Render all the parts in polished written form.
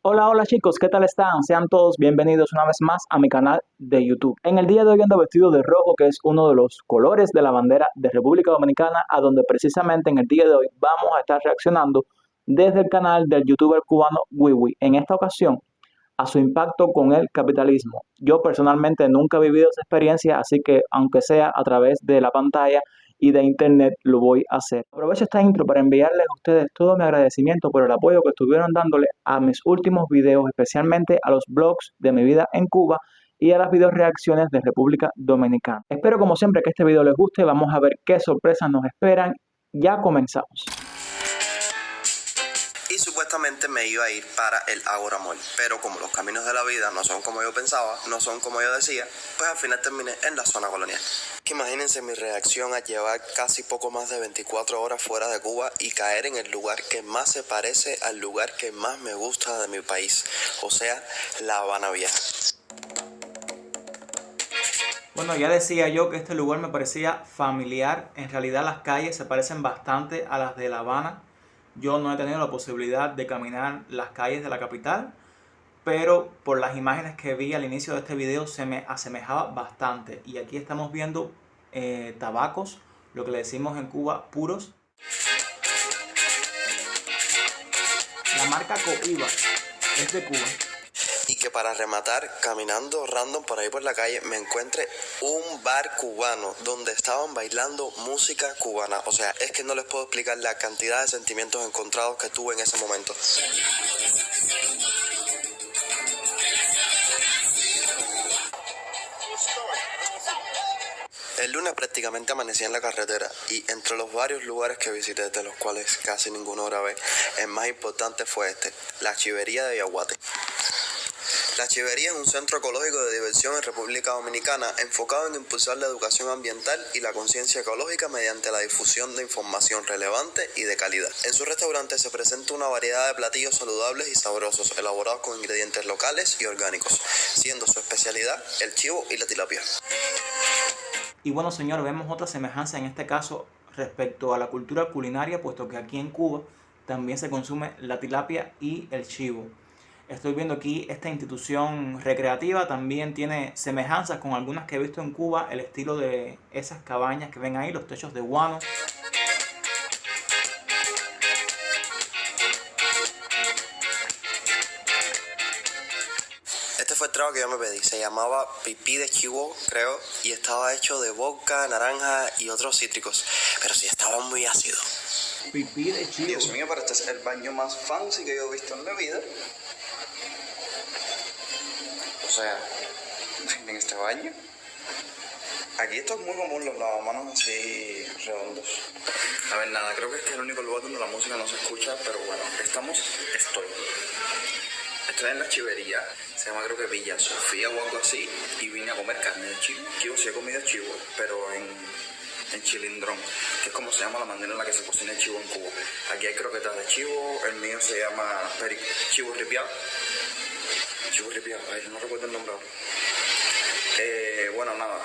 Hola, hola chicos, ¿qué tal están? Sean todos bienvenidos una vez más a mi canal de YouTube. En el día de hoy ando vestido de rojo, que es uno de los colores de la bandera de República Dominicana, a donde precisamente en el día de hoy vamos a estar reaccionando desde el canal del youtuber cubano Wiwi. En esta ocasión, a su impacto con el capitalismo. Yo personalmente nunca he vivido esa experiencia, así que aunque sea a través de la pantalla y de internet, lo voy a hacer. Aprovecho esta intro para enviarles a ustedes todo mi agradecimiento por el apoyo que estuvieron dándole a mis últimos videos, especialmente a los blogs de mi vida en Cuba y a las video reacciones de República Dominicana. Espero como siempre que este video les guste, vamos a ver qué sorpresas nos esperan. Ya comenzamos. Y supuestamente me iba a ir para el Ágora Mall, pero como los caminos de la vida no son como yo pensaba, no son como yo decía, pues al final terminé en la zona colonial. Imagínense mi reacción a llevar casi poco más de 24 horas fuera de Cuba y caer en el lugar que más se parece al lugar que más me gusta de mi país, o sea, La Habana Vieja. Bueno, ya decía yo que este lugar me parecía familiar. En realidad las calles se parecen bastante a las de La Habana. Yo no he tenido la posibilidad de caminar las calles de la capital, pero por las imágenes que vi al inicio de este video se me asemejaba bastante. Y aquí estamos viendo tabacos, lo que le decimos en Cuba puros. La marca Coiba es de Cuba. Y que para rematar, caminando random por ahí por la calle, me encuentre un bar cubano donde estaban bailando música cubana. O sea, es que no les puedo explicar la cantidad de sentimientos encontrados que tuve en ese momento. El lunes prácticamente amanecí en la carretera y entre los varios lugares que visité, de los cuales casi ninguno grabé, el más importante fue la Chivería de Yaguate. La Chivería es un centro ecológico de diversión en República Dominicana enfocado en impulsar la educación ambiental y la conciencia ecológica mediante la difusión de información relevante y de calidad. En su restaurante se presenta una variedad de platillos saludables y sabrosos, elaborados con ingredientes locales y orgánicos, siendo su especialidad el chivo y la tilapia. Y bueno, señor, vemos otra semejanza en este caso respecto a la cultura culinaria, puesto que aquí en Cuba también se consume la tilapia y el chivo. Estoy viendo aquí esta institución recreativa, también tiene semejanzas con algunas que he visto en Cuba, el estilo de esas cabañas que ven ahí, los techos de guano. Este fue el trago que yo me pedí, se llamaba pipí de chivo, creo, y estaba hecho de vodka, naranja y otros cítricos, pero sí estaba muy ácido. Pipí de chivo. Dios mío, pero este es el baño más fancy que yo he visto en mi vida. O sea, en este baño. Aquí esto es muy común, los lavamanos así redondos. A ver, nada, creo que este es el único lugar donde la música no se escucha, pero bueno, Estoy en la chivería, se llama creo que Villa Sofía o algo así, y vine a comer carne de chivo. Chivo, sí he comido chivo, pero en chilindrón, que es como se llama la manera en la que se cocina el chivo en Cuba. Aquí hay croquetas de chivo, el mío se llama chivo ripiado. Chivo ripiado, ay, no recuerdo el nombre ahora. Bueno, nada,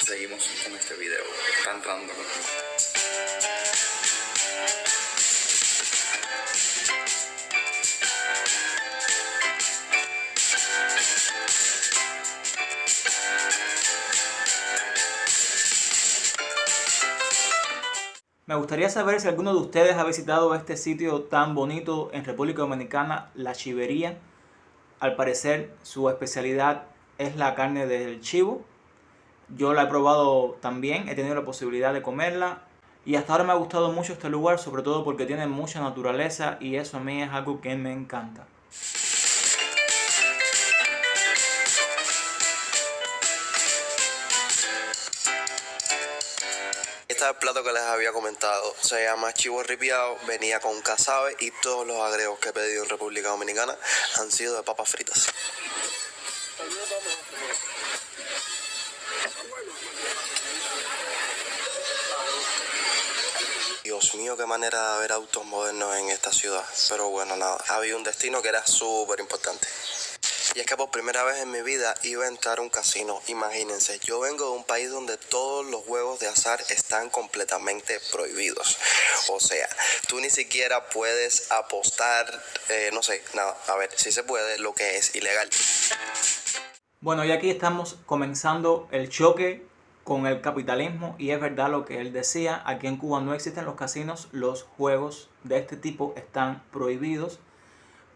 seguimos con este video tan random. Me gustaría saber si alguno de ustedes ha visitado este sitio tan bonito en República Dominicana, La Chivería. Al parecer su especialidad es la carne del chivo. Yo la he probado también, he tenido la posibilidad de comerla. Y hasta ahora me ha gustado mucho este lugar, sobre todo porque tiene mucha naturaleza y eso a mí es algo que me encanta. Este es el plato que les había comentado, se llama chivo ripiado, venía con casabe y todos los agregos que he pedido en República Dominicana han sido de papas fritas. Dios mío, qué manera de ver autos modernos en esta ciudad, pero bueno, nada, había un destino que era súper importante. Y es que por primera vez en mi vida iba a entrar a un casino. Imagínense, yo vengo de un país donde todos los juegos de azar están completamente prohibidos. O sea, tú ni siquiera puedes apostar, no sé, nada. A ver, sí se puede, lo que es ilegal. Bueno, y aquí estamos comenzando el choque con el capitalismo, y es verdad lo que él decía. Aquí en Cuba no existen los casinos, los juegos de este tipo están prohibidos.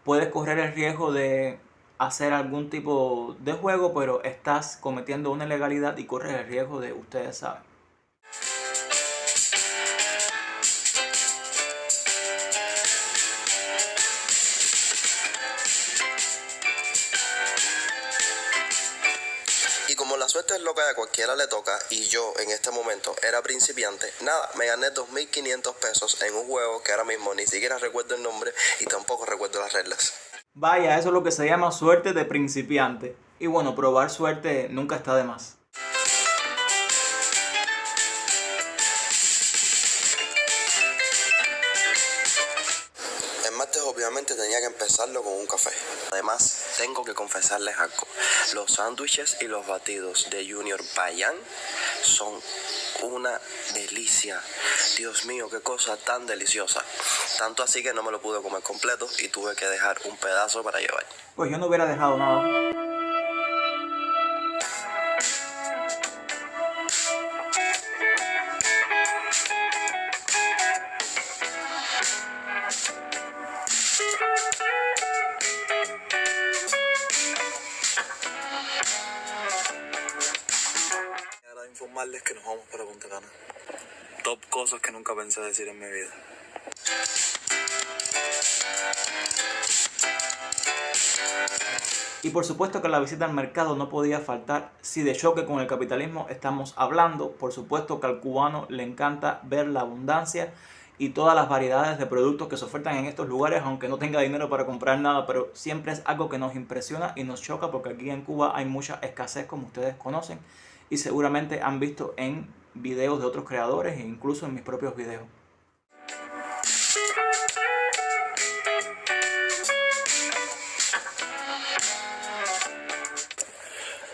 Puedes correr el riesgo de hacer algún tipo de juego, pero estás cometiendo una ilegalidad y corres el riesgo de, ustedes saben. Y como la suerte es loca y a cualquiera le toca, y yo en este momento era principiante, nada, me gané 2.500 pesos en un juego que ahora mismo ni siquiera recuerdo el nombre y tampoco recuerdo las reglas. Vaya, eso es lo que se llama suerte de principiante. Y bueno, probar suerte nunca está de más. El martes obviamente tenía que empezarlo con un café. Además, tengo que confesarles algo. Los sándwiches y los batidos de Junior Payán son una delicia. Dios mío, qué cosa tan deliciosa. Tanto así que no me lo pude comer completo y tuve que dejar un pedazo para llevar. Pues yo no hubiera dejado nada. Para informarles que nos vamos para Punta Cana. Top cosas que nunca pensé decir en mi vida. Y por supuesto que la visita al mercado no podía faltar. Si de choque con el capitalismo estamos hablando, por supuesto que al cubano le encanta ver la abundancia y todas las variedades de productos que se ofertan en estos lugares, aunque no tenga dinero para comprar nada, pero siempre es algo que nos impresiona y nos choca, porque aquí en Cuba hay mucha escasez, como ustedes conocen, y seguramente han visto en videos de otros creadores e incluso en mis propios videos.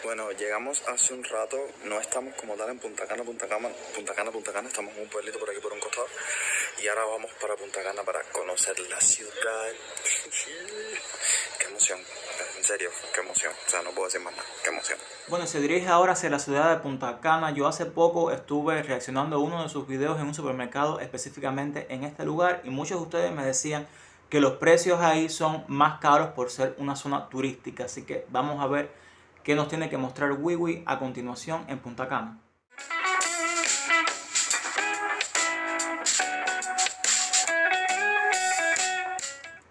Bueno, llegamos hace un rato, no estamos como tal en Punta Cana, estamos en un pueblito por aquí por un costado y ahora vamos para Punta Cana para conocer la ciudad. Qué emoción, en serio, qué emoción, o sea, no puedo decir más nada, qué emoción. Bueno, se dirige ahora hacia la ciudad de Punta Cana. Yo hace poco estuve reaccionando a uno de sus videos en un supermercado, específicamente en este lugar, y muchos de ustedes me decían que los precios ahí son más caros por ser una zona turística, así que vamos a ver qué nos tiene que mostrar Wiwi a continuación en Punta Cana.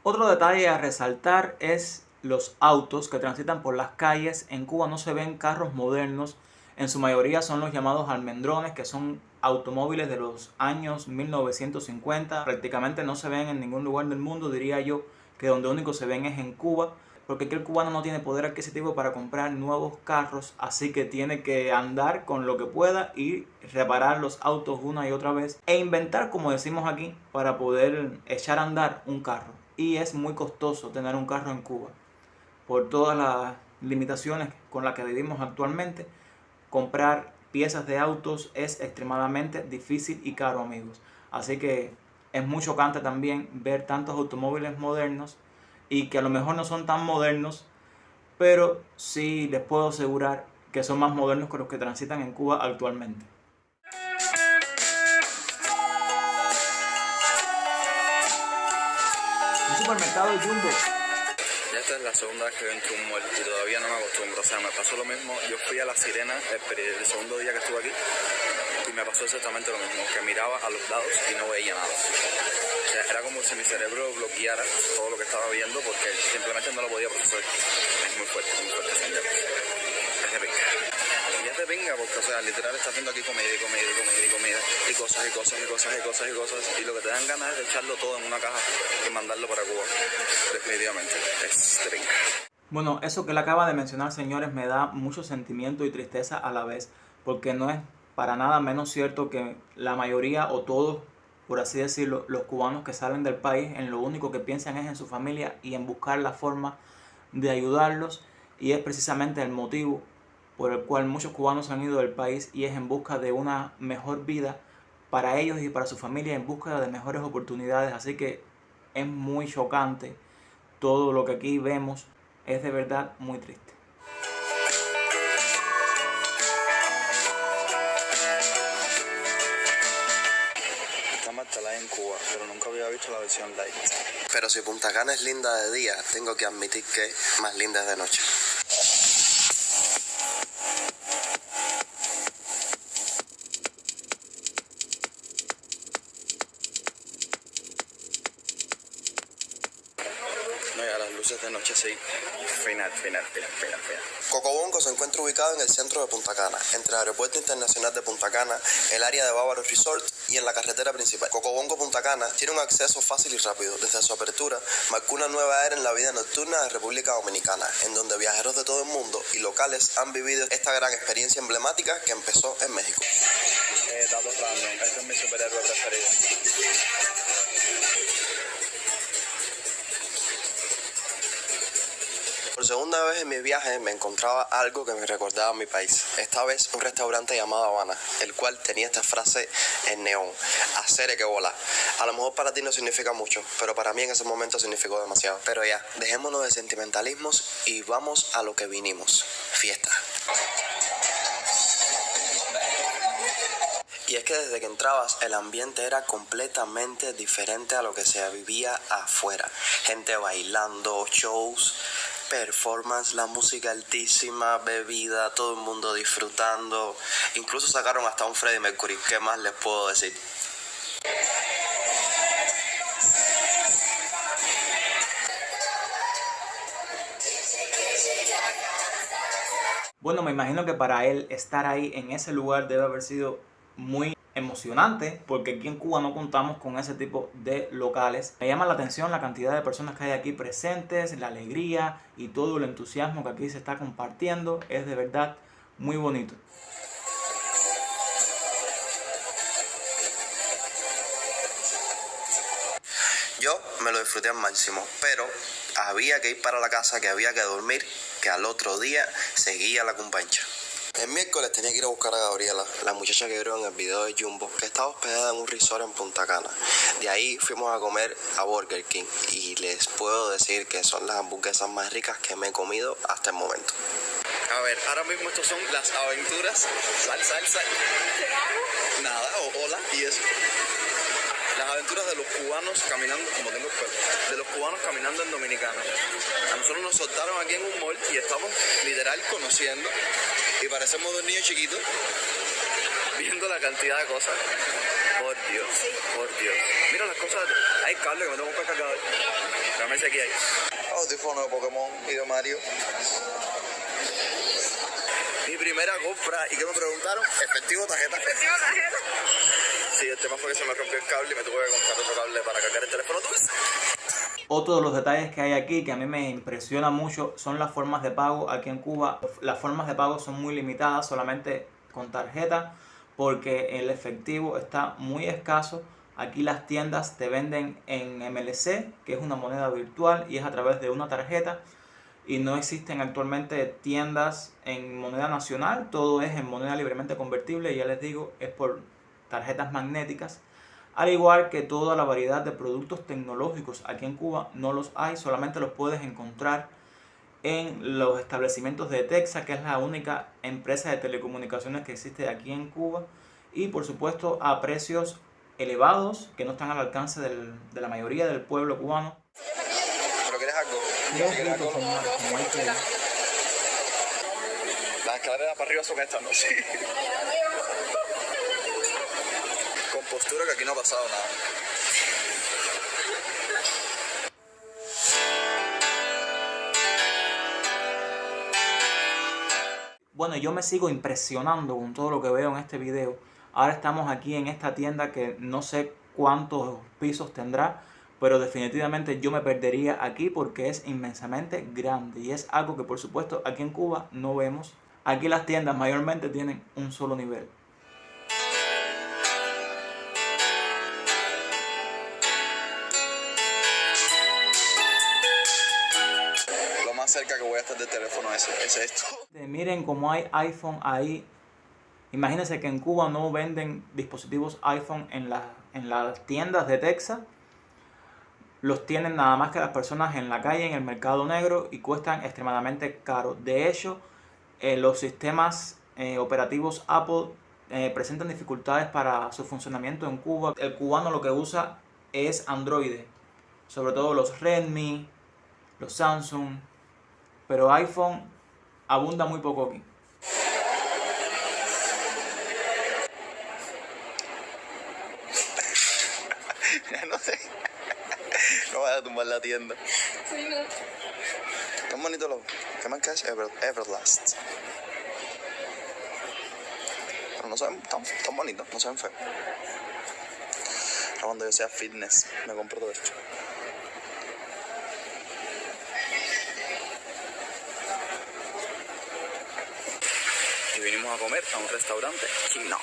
Otro detalle a resaltar es los autos que transitan por las calles. En Cuba no se ven carros modernos, en su mayoría son los llamados almendrones, que son automóviles de los años 1950. Prácticamente no se ven en ningún lugar del mundo, diría yo que donde único se ven es en Cuba, porque aquí el cubano no tiene poder adquisitivo para comprar nuevos carros, así que tiene que andar con lo que pueda y reparar los autos una y otra vez e inventar, como decimos aquí, para poder echar a andar un carro. Y es muy costoso tener un carro en Cuba. Por todas las limitaciones con las que vivimos actualmente, comprar piezas de autos es extremadamente difícil y caro, amigos. Así que es muy chocante también ver tantos automóviles modernos y que a lo mejor no son tan modernos, pero sí les puedo asegurar que son más modernos que los que transitan en Cuba actualmente. Un supermercado Jumbo. Esta es la segunda vez que entro a un mall y todavía no me acostumbro, o sea, me pasó lo mismo. Yo fui a La Sirena el segundo día que estuve aquí y me pasó exactamente lo mismo, que miraba a los lados y no veía nada. O sea, era como si mi cerebro bloqueara todo lo que estaba viendo porque simplemente no lo podía procesar. Es muy fuerte, señor. Es de pinga. Y es de pinga porque, o sea, literal está haciendo aquí comida y cosas y lo que te dan ganas es de echarlo todo en una caja y mandarlo para Cuba. Definitivamente, es de pinga. Bueno, eso que él acaba de mencionar, señores, me da mucho sentimiento y tristeza a la vez, porque no es para nada menos cierto que la mayoría o todos, por así decirlo, los cubanos que salen del país, en lo único que piensan es en su familia y en buscar la forma de ayudarlos. y es precisamente el motivo por el cual muchos cubanos han ido del país, y es en busca de una mejor vida para ellos y para su familia, en busca de mejores oportunidades. Así que es muy chocante todo lo que aquí vemos, es de verdad muy triste. En Cuba, pero nunca había visto la versión light. Pero si Punta Cana es linda de día, tengo que admitir que más linda es de noche. No, ya las luces de noche sí. Final. Cocobongo se encuentra ubicado en el centro de Punta Cana, entre el Aeropuerto Internacional de Punta Cana, el área de Bávaro Resort y en la carretera principal. Cocobongo Punta Cana tiene un acceso fácil y rápido. Desde su apertura, marcó una nueva era en la vida nocturna de República Dominicana, en donde viajeros de todo el mundo y locales han vivido esta gran experiencia emblemática que empezó en México. Datos random, este es mi superhéroe preferido. Por segunda vez en mi viaje me encontraba algo que me recordaba a mi país. Esta vez un restaurante llamado Habana, el cual tenía esta frase en neón: hacer que volar. A lo mejor para ti no significa mucho, pero para mí en ese momento significó demasiado. Pero ya, dejémonos de sentimentalismos y vamos a lo que vinimos: fiesta. Y es que desde que entrabas el ambiente era completamente diferente a lo que se vivía afuera. Gente bailando, shows, performance, la música altísima, bebida, todo el mundo disfrutando. Incluso sacaron hasta un Freddie Mercury. ¿Qué más les puedo decir? Bueno, me imagino que para él estar ahí en ese lugar debe haber sido muy emocionante, porque aquí en Cuba no contamos con ese tipo de locales. Me llama la atención la cantidad de personas que hay aquí presentes, la alegría y todo el entusiasmo que aquí se está compartiendo. Es de verdad muy bonito. Yo me lo disfruté al máximo, pero había que ir para la casa, que había que dormir, que al otro día seguía la cumbancha. El miércoles tenía que ir a buscar a Gabriela, la muchacha que vieron en el video de Jumbo, que estaba hospedada en un resort en Punta Cana. De ahí fuimos a comer a Burger King y les puedo decir que son las hamburguesas más ricas que me he comido hasta el momento. A ver, ahora mismo estos son las aventuras. Sal. Nada, hola y eso. Las aventuras de los cubanos caminando, como tengo el pelo, de los cubanos caminando en Dominicana. A nosotros nos soltaron aquí en un mall y estamos literal conociendo y parecemos dos niños chiquitos viendo la cantidad de cosas. Por Dios. Mira las cosas, hay cable que me tengo que cargar. Déjame ver si aquí hay audífonos de Pokémon y de Mario. Mi primera compra, ¿y qué me preguntaron? Efectivo, tarjeta. Sí, el tema fue que se me rompió el cable y me tuve que comprar otro cable para cargar el teléfono. Otro de los detalles que hay aquí que a mí me impresiona mucho son las formas de pago. Aquí en Cuba las formas de pago son muy limitadas, solamente con tarjeta, porque el efectivo está muy escaso. Aquí las tiendas te venden en MLC, que es una moneda virtual y es a través de una tarjeta, y no existen actualmente tiendas en moneda nacional, todo es en moneda libremente convertible, y ya les digo, es por tarjetas magnéticas. Al igual que toda la variedad de productos tecnológicos aquí en Cuba no los hay, solamente los puedes encontrar en los establecimientos de Texas, que es la única empresa de telecomunicaciones que existe aquí en Cuba, y por supuesto a precios elevados que no están al alcance de la mayoría del pueblo cubano. ¿Pero quieres algo? ¿Quieres algo? Como hay que... Las escaleras para arriba son estas, ¿no? Sí. Con postura, que aquí no ha pasado nada. Bueno, yo me sigo impresionando con todo lo que veo en este video. Ahora estamos aquí en esta tienda que no sé cuántos pisos tendrá, pero definitivamente yo me perdería aquí porque es inmensamente grande y es algo que por supuesto aquí en Cuba no vemos. Aquí las tiendas mayormente tienen un solo nivel. cerca que voy a estar del teléfono ese es esto. Miren cómo hay iPhone ahí. Imagínense que en Cuba no venden dispositivos iPhone en las tiendas de Texas. Los tienen nada más que las personas en la calle, en el mercado negro, y cuestan extremadamente caro. De hecho, los sistemas operativos Apple presentan dificultades para su funcionamiento en Cuba. El cubano lo que usa es Android, sobre todo los Redmi, los Samsung, pero iPhone abunda muy poco aquí. No sé. No vaya a tumbar la tienda. Sí, no. Tan bonito lo. ¿Qué marca es? Everlast. Pero no se ven tan bonitos, no se ven feos. Ahora cuando yo sea fitness, me compro todo esto. Y vinimos a comer a un restaurante chino.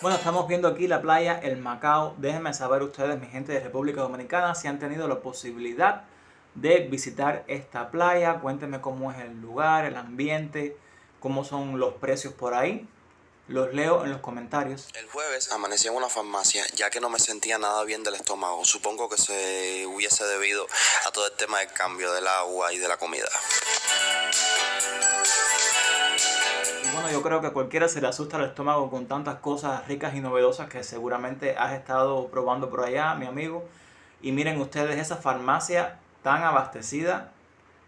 Bueno, estamos viendo aquí la playa El Macao. Déjenme saber ustedes, mi gente de República Dominicana, si han tenido la posibilidad de visitar esta playa. Cuéntenme cómo es el lugar, el ambiente, cómo son los precios por ahí. Los leo en los comentarios. El jueves amanecí en una farmacia ya que no me sentía nada bien del estómago. Supongo que se hubiese debido a todo el tema del cambio del agua y de la comida. Bueno, yo creo que a cualquiera se le asusta el estómago con tantas cosas ricas y novedosas que seguramente has estado probando por allá, mi amigo. Y miren ustedes, esa farmacia tan abastecida,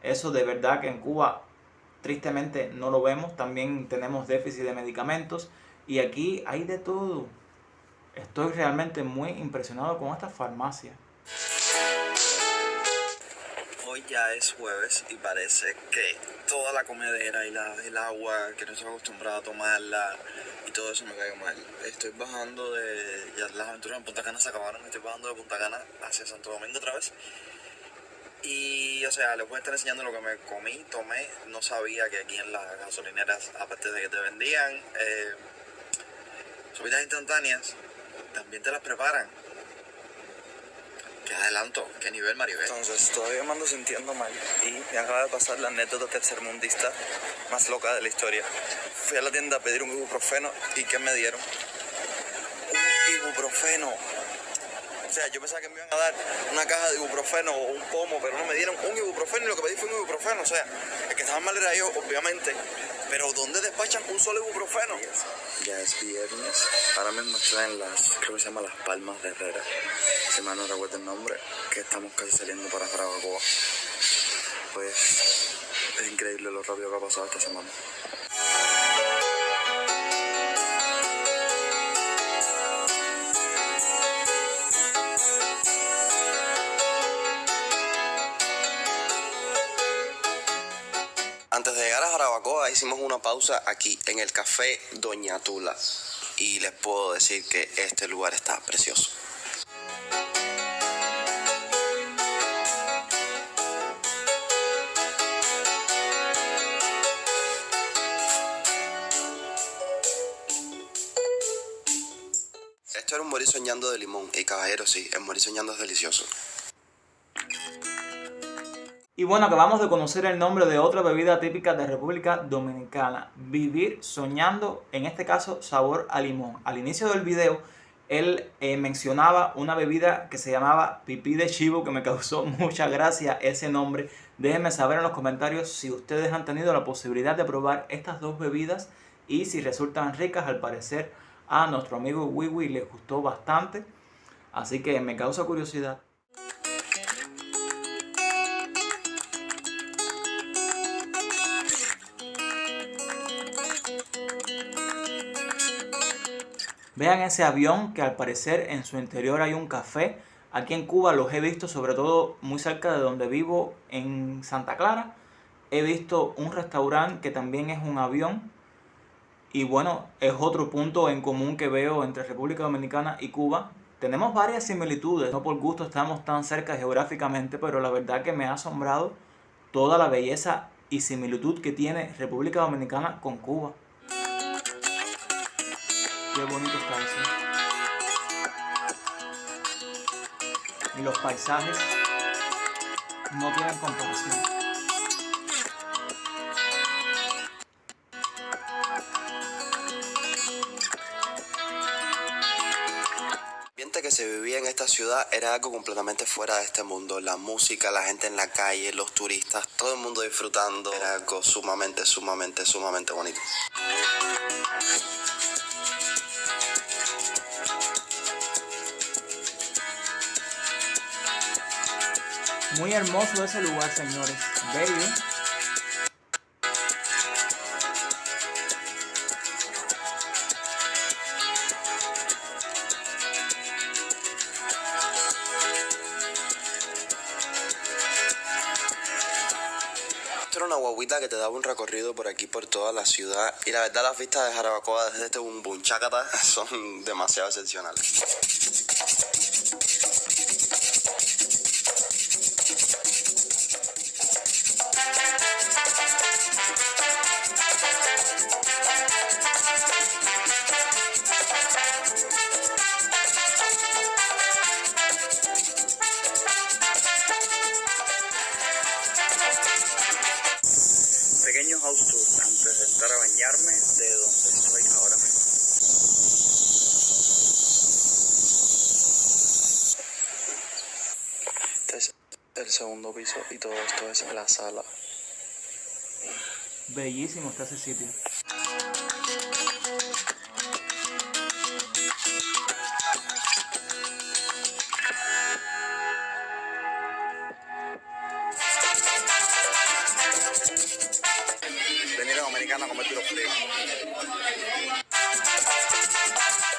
eso de verdad que en Cuba tristemente no lo vemos. También tenemos déficit de medicamentos y aquí hay de todo. Estoy realmente muy impresionado con esta farmacia. Hoy ya es jueves y parece que toda la comedera y el agua que no estoy acostumbrado a tomarla y todo eso me cae mal. Estoy bajando ya las aventuras en Punta Cana se acabaron, estoy bajando de Punta Cana hacia Santo Domingo otra vez. Y o sea, les voy a estar enseñando lo que me comí, tomé. No sabía que aquí en las gasolineras, aparte de que te vendían sopitas instantáneas, también te las preparan. Qué adelanto, qué nivel, Maribel. Entonces, todavía me ando sintiendo mal y me acaba de pasar la anécdota tercermundista más loca de la historia. Fui a la tienda a pedir un ibuprofeno y ¿qué me dieron? Un ibuprofeno. O sea, yo pensaba que me iban a dar una caja de ibuprofeno o un pomo, pero no me dieron un ibuprofeno y lo que pedí fue un ibuprofeno. O sea, el que estaba mal era yo, obviamente. Pero ¿dónde despachan un solo ibuprofeno? Ya es viernes. Ahora mismo estoy en creo que se llama Las Palmas de Herrera. Si mal no recuerdo el nombre, que estamos casi saliendo para Jarabacoa. Pues es increíble lo rápido que ha pasado esta semana. Antes de llegar a Jarabacoa hicimos una pausa aquí en el café Doña Tula y les puedo decir que este lugar está precioso. Esto era un morir soñando de limón y caballero sí, el morir soñando es delicioso. Y bueno, acabamos de conocer el nombre de otra bebida típica de República Dominicana. Vivir soñando, en este caso sabor a limón. Al inicio del video, él mencionaba una bebida que se llamaba pipí de chivo, que me causó mucha gracia ese nombre. Déjenme saber en los comentarios si ustedes han tenido la posibilidad de probar estas dos bebidas y si resultan ricas. Al parecer a nuestro amigo Wiwi les gustó bastante, así que me causa curiosidad. Vean ese avión que al parecer en su interior hay un café. Aquí en Cuba los he visto, sobre todo muy cerca de donde vivo, en Santa Clara. He visto un restaurante que también es un avión. Y bueno, es otro punto en común que veo entre República Dominicana y Cuba. Tenemos varias similitudes, no por gusto estamos tan cerca geográficamente, pero la verdad que me ha asombrado toda la belleza y similitud que tiene República Dominicana con Cuba. Qué bonito está eso. Y los paisajes no tienen comparación. El ambiente que se vivía en esta ciudad era algo completamente fuera de este mundo. La música, la gente en la calle, los turistas, todo el mundo disfrutando. Era algo sumamente bonito. Muy hermoso ese lugar, señores. Bello. Esto era una guaguita que te daba un recorrido por aquí, por toda la ciudad. Y la verdad, las vistas de Jarabacoa desde este Bumbunchacata son demasiado excepcionales. Pequeños autos antes de entrar a bañarme de donde estoy ahora mismo. Este es el segundo piso y todo esto es la sala. Bellísimo está ese sitio. Venir a Dominicana a comer duro frío.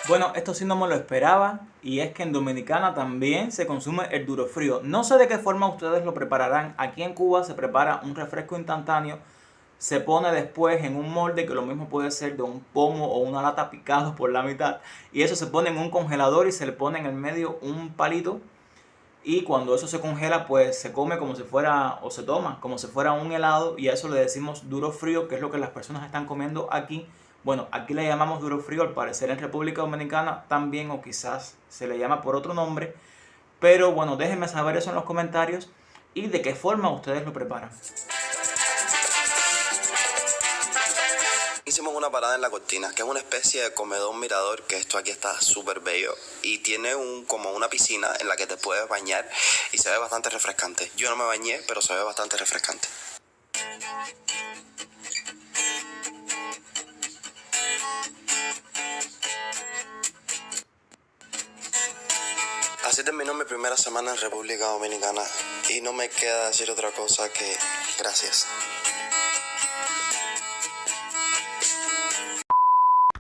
Bueno, esto sí no me lo esperaba, y es que en Dominicana también se consume el duro frío. No sé de qué forma ustedes lo prepararán. Aquí en Cuba se prepara un refresco instantáneo, se pone después en un molde que lo mismo puede ser de un pomo o una lata picado por la mitad, y eso se pone en un congelador y se le pone en el medio un palito, y cuando eso se congela pues se come como si fuera, o se toma como si fuera un helado, y a eso le decimos duro frío, que es lo que las personas están comiendo aquí. Bueno, aquí le llamamos duro frío, al parecer en República Dominicana también, o quizás se le llama por otro nombre. Pero bueno, déjenme saber eso en los comentarios y de qué forma ustedes lo preparan. Hicimos una parada en La Cortina, que es una especie de comedor mirador, que esto aquí está súper bello. Y tiene como una piscina en la que te puedes bañar y se ve bastante refrescante. Yo no me bañé, pero se ve bastante refrescante. Así terminó mi primera semana en República Dominicana y no me queda decir otra cosa que gracias.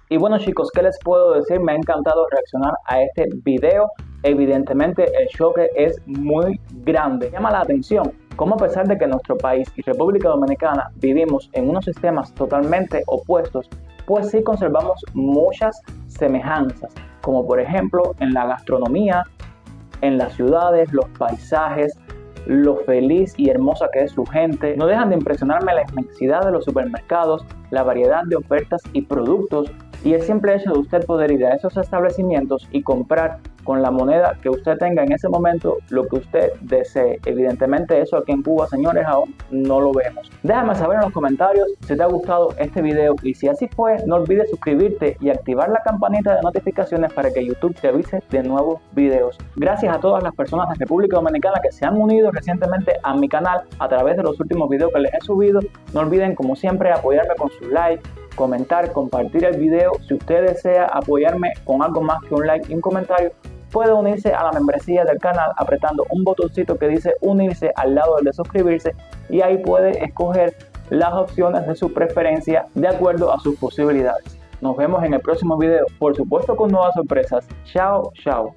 Y bueno, chicos, ¿qué les puedo decir? Me ha encantado reaccionar a este video. Evidentemente el choque es muy grande. Llama la atención cómo, a pesar de que nuestro país y República Dominicana vivimos en unos sistemas totalmente opuestos, pues sí conservamos muchas semejanzas, como por ejemplo en la gastronomía, en las ciudades, los paisajes, lo feliz y hermosa que es su gente. No dejan de impresionarme la inmensidad de los supermercados, la variedad de ofertas y productos, y el simple hecho de usted poder ir a esos establecimientos y comprar con la moneda que usted tenga en ese momento lo que usted desee. Evidentemente eso aquí en Cuba, señores, aún no lo vemos. Déjame saber en los comentarios si te ha gustado este video, y si así fue, no olvides suscribirte y activar la campanita de notificaciones para que YouTube te avise de nuevos videos. Gracias a todas las personas de República Dominicana que se han unido recientemente a mi canal a través de los últimos videos que les he subido. No olviden, como siempre, apoyarme con su like, comentar, compartir el video. Si usted desea apoyarme con algo más que un like y un comentario, puede unirse a la membresía del canal apretando un botoncito que dice unirse al lado del de suscribirse, y ahí puede escoger las opciones de su preferencia de acuerdo a sus posibilidades. Nos vemos en el próximo video, por supuesto con nuevas sorpresas. Chao, chao.